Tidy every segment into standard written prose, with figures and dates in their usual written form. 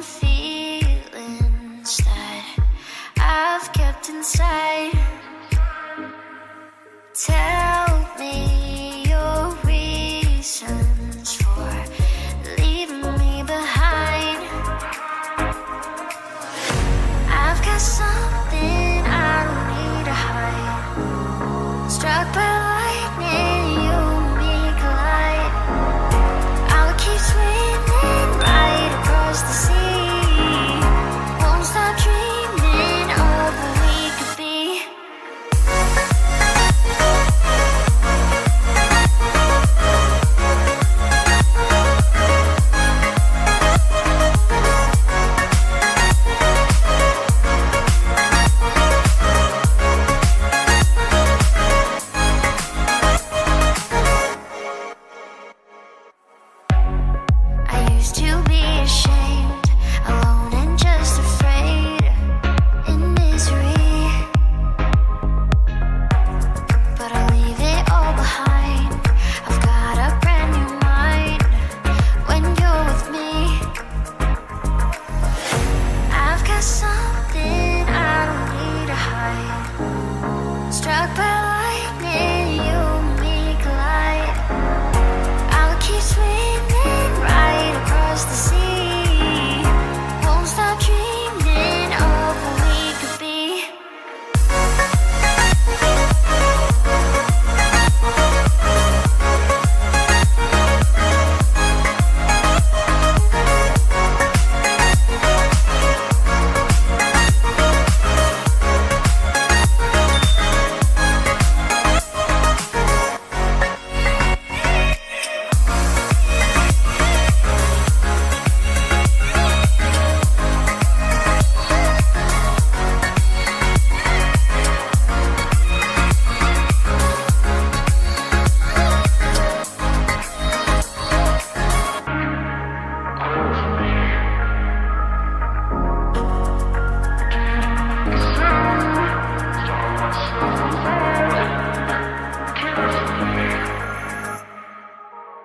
some feelings that I've kept inside. Tell me your reasons for leaving me behind. I've got something I don't need to hide. Struck by lightning, you and me collide. I'll keep swimming right across the sea. Won't stop dreaming of what we could be. I used to be ashamed, alone and just afraid, in misery. But I'll leave it all behind. I've got a brand new mind when you're with me. I've got something I don't need to hide. Struck by lightning, you and me collide. I'll keep swimming right across the sea. Won't stop dreaming of what we could be.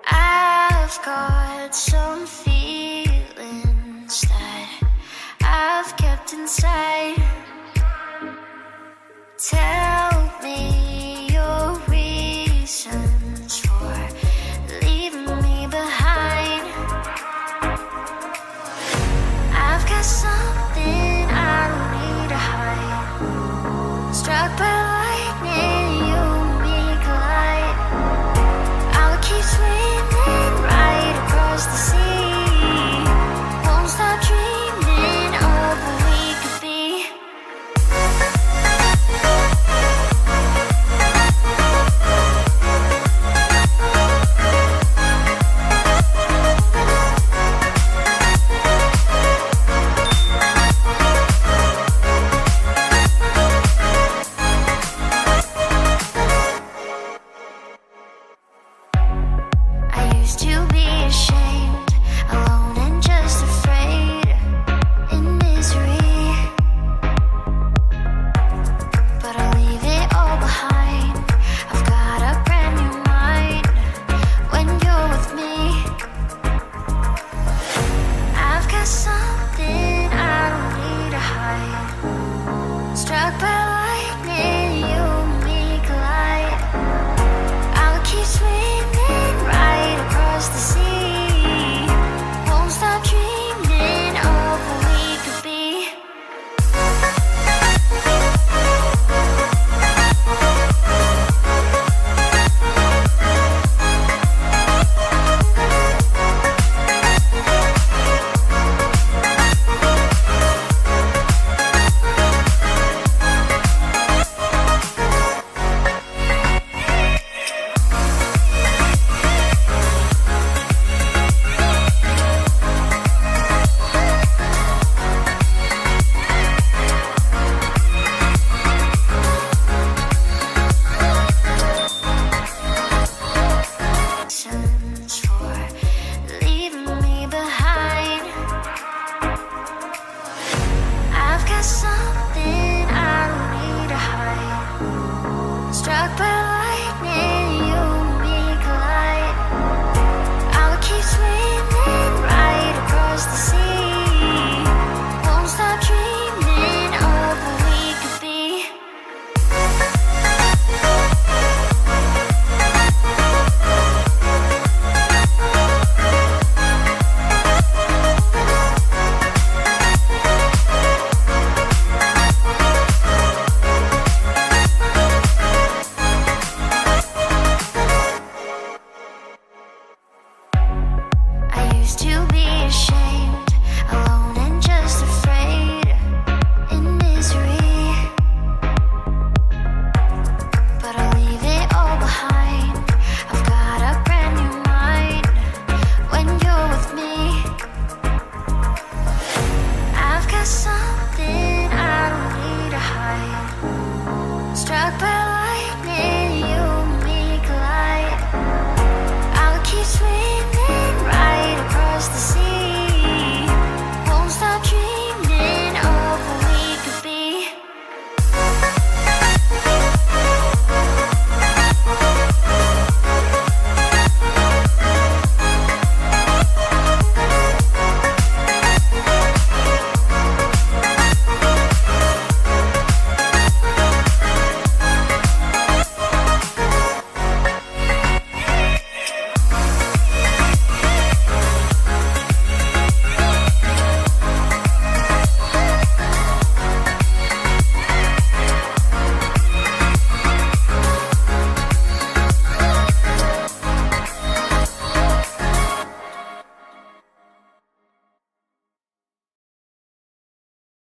I've got some feelings that I've kept inside. Tell me your reasons for leaving me behind. I've got something I don't need to hide. Struck by lightning, you and me collide. I'll keep swimming right across the sea. Won't stop dreaming of what we could be. I used to be ashamed.